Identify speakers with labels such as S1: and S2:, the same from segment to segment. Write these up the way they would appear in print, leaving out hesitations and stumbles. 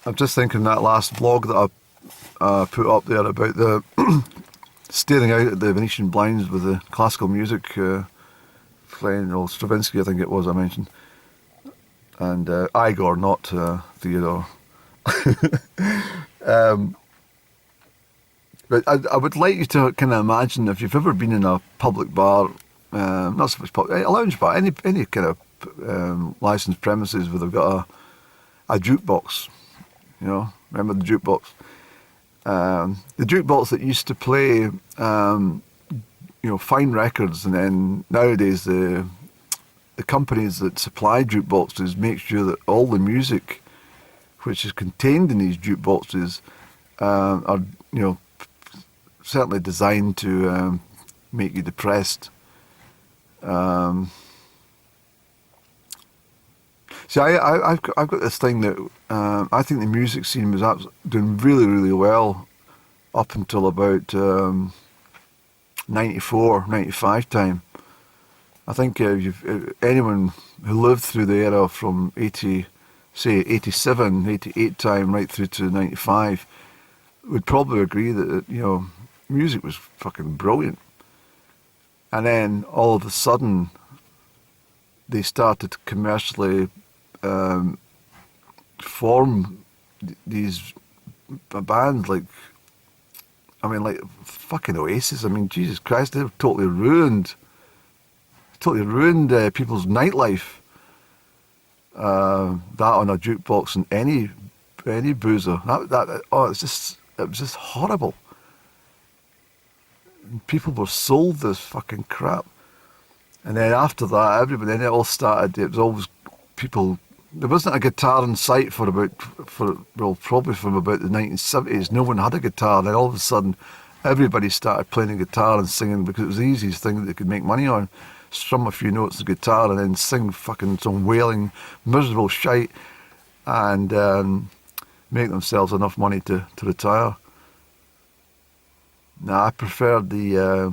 S1: I'm just thinking that last vlog that I put up there about the staring out at the Venetian blinds with the classical music playing, or Stravinsky I think it was I mentioned, and Igor, not Theodore. But I would like you to kind of imagine if you've ever been in a public bar, not so much public, a lounge bar, any kind of licensed premises where they've got a jukebox, you know, remember the jukebox? The jukebox that used to play, you know, fine records, and then nowadays the companies that supply jukeboxes make sure that all the music which is contained in these jukeboxes are, you know, certainly designed to make you depressed. See, I've got this thing that I think the music scene was doing really, really well up until about 94, 95 time. I think anyone who lived through the era from 87, 88 time right through to 95 would probably agree that, you know, music was fucking brilliant. And then all of a sudden they started to commercially form these bands like fucking Oasis. I mean, Jesus Christ, they've totally ruined people's nightlife. That on a jukebox and any boozer. It was just horrible. And people were sold this fucking crap. And then after that, then it all started. It was always people. There wasn't a guitar in sight probably from about the 1970s. No one had a guitar. Then all of a sudden, everybody started playing a guitar and singing because it was the easiest thing that they could make money on. Strum a few notes of guitar and then sing fucking some wailing, miserable shite, and make themselves enough money to retire. Now I preferred the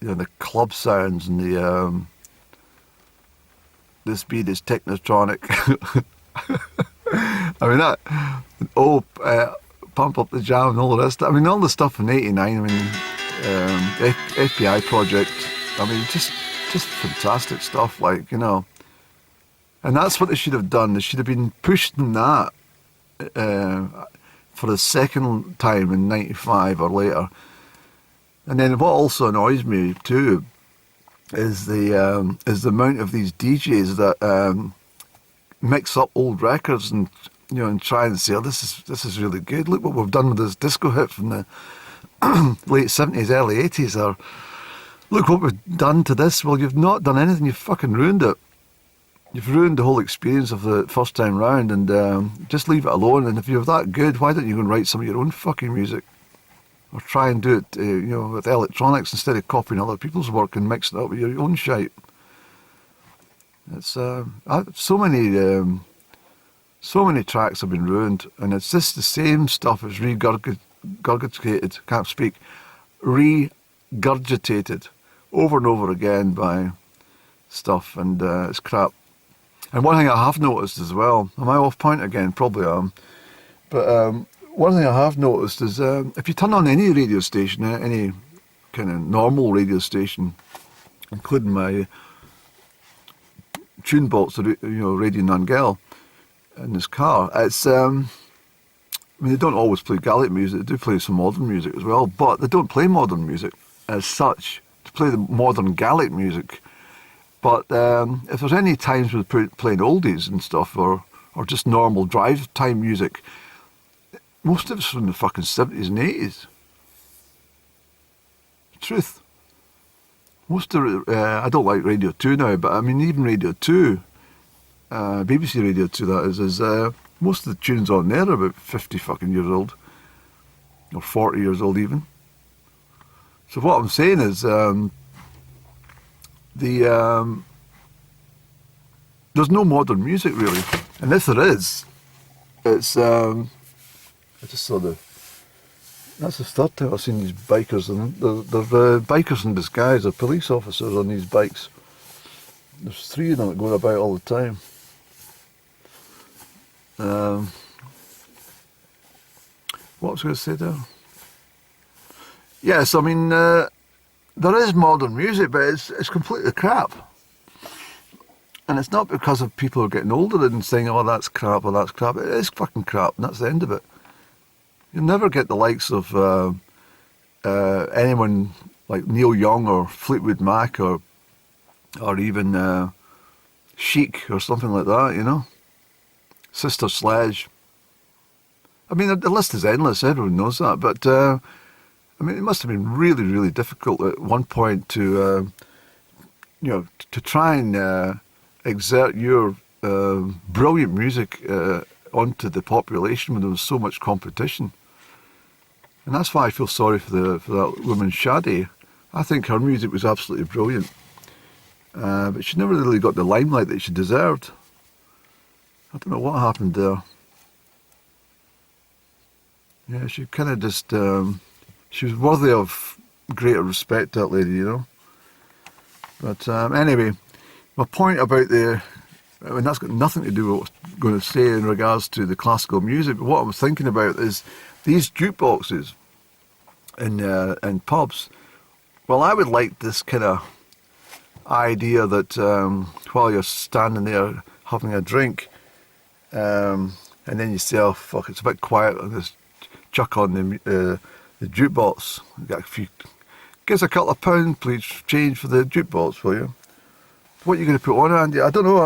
S1: you know, the club sounds and the this beat is technotronic. I mean that Pump Up the Jam and all the rest. I mean all the stuff in '89. I mean FPI Project. I mean just fantastic stuff, like, you know. And that's what they should have done. They should have been pushing that for the second time in '95 or later. And then what also annoys me too is the amount of these DJs that mix up old records and, you know, and try and say, oh, this is really good. Look what we've done with this disco hit from the late '70s, early '80s. Or look what we've done to this. Well, you've not done anything. You've fucking ruined it. You've ruined the whole experience of the first time round, and just leave it alone. And if you're that good, why don't you go and write some of your own fucking music? Or try and do it, you know, with electronics instead of copying other people's work and mixing it up with your own shite. It's so many tracks have been ruined, and it's just the same stuff as regurgitated, can't speak, regurgitated over and over again by stuff, and it's crap. And one thing I have noticed as well, am I off point again? Probably am. But one thing I have noticed is if you turn on any radio station, any kind of normal radio station, including my tune box, you know, Radio Nangel, in this car, it's I mean, they don't always play Gaelic music. They do play some modern music as well, but they don't play modern music as such. They play the modern Gaelic music. But if there's any times with playing oldies and stuff, or just normal drive time music, most of it's from the fucking 70s and 80s. Truth. Most of I don't like Radio 2 now, but I mean even Radio 2, BBC Radio 2 that is most of the tunes on there are about 50 fucking years old, or 40 years old even. So what I'm saying is there's no modern music really, and if there is, it's I just saw that's the third time I've seen these bikers, and they're bikers in disguise. They're police officers on these bikes. There's 3 of them that go about all the time. Um, what was I going to say there? Yes, I mean, there is modern music, but it's completely crap. And it's not because of people who are getting older and saying, oh, that's crap or that's crap. It is fucking crap, and that's the end of it. You'll never get the likes of anyone like Neil Young or Fleetwood Mac or even Chic or something like that, you know? Sister Sledge. I mean, the list is endless, everyone knows that, but I mean, it must have been really, really difficult at one point to, to try and exert your brilliant music onto the population when there was so much competition. And that's why I feel sorry for that woman Shadi. I think her music was absolutely brilliant, but she never really got the limelight that she deserved. I don't know what happened there. Yeah, she kind of just, she was worthy of greater respect, that lady, you know. But anyway, my point about I mean, that's got nothing to do with what I was going to say in regards to the classical music, but what I was thinking about is these jukeboxes in pubs. Well, I would like this kind of idea that while you're standing there having a drink, and then you say, oh, fuck, it's a bit quiet, I'll just chuck on the jukebox. Got a few, give us a couple of pounds, please, change for the jukebox, will you? What are you going to put on, Andy? I don't know.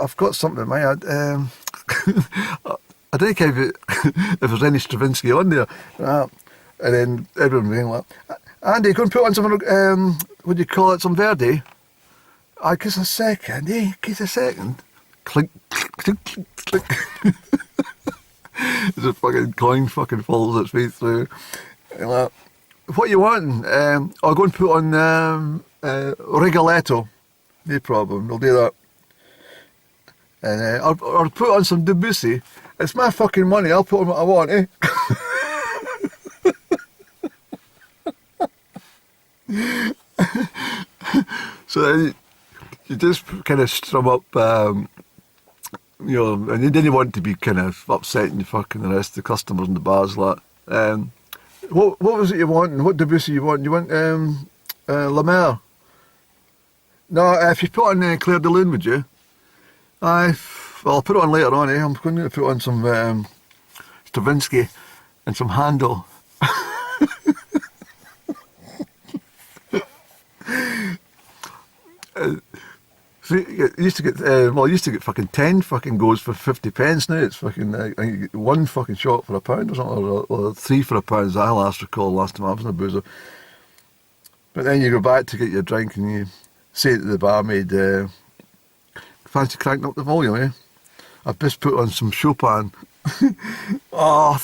S1: I've got something in my head. I don't care if there's any Stravinsky on there. And then everyone being like, Andy, go and put on some, what do you call it, some Verdi? I guess a second, Guess a second. Clink, clink, clink, clink. As a fucking coin fucking falls its way through. Like, what you want? I'll go and put on Rigoletto. No problem, we'll do that. And or put on some Debussy. It's my fucking money, I'll put on what I want, eh? So then you just kind of strum up, and you didn't want to be kind of upsetting the fucking the rest of the customers in the bars like. What was it you want, and what Debussy you want? You want La Mer? No, if you put on Claire de Lune, would you? Well, I'll put it on later on, eh? I'm going to put on some Stravinsky and some Handel. So you used to get, I used to get fucking 10 fucking goes for 50 pence. Now it's fucking, I think you get one fucking shot for £1 or something, or 3 for £1, as I last recall last time I was in a boozer. But then you go back to get your drink and you say to the barmaid, fancy cranking up the volume, eh? I've just put on some Chopin. oh,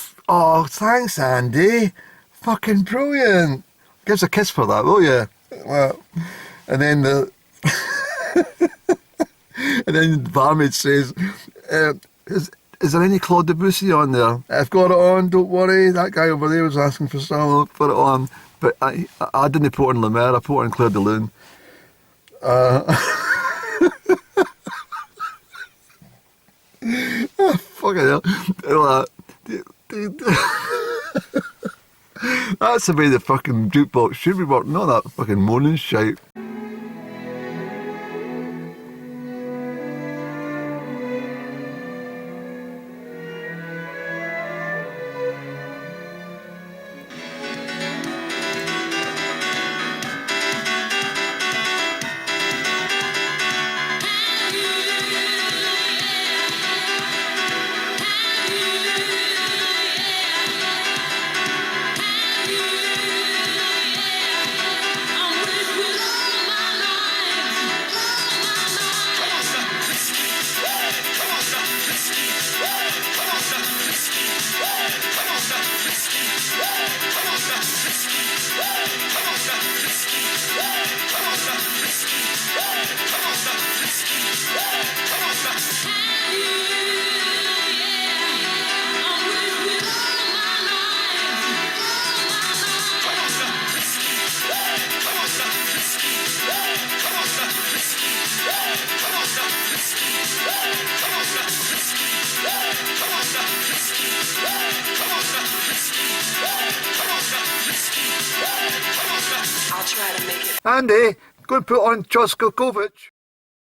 S1: thanks, Andy. Fucking brilliant. Give us a kiss for that, will you? Well, and then and then the barmaid says, is there any Claude Debussy on there? I've got it on, don't worry. That guy over there was asking for some, I'll put it on. But I didn't put on La Mer, I put on Claire de Lune. Fucking hell. That's the way the fucking jukebox should be working, not that fucking moaning shite.
S2: I'm with you.
S1: Andy, go and put on Choskokovic.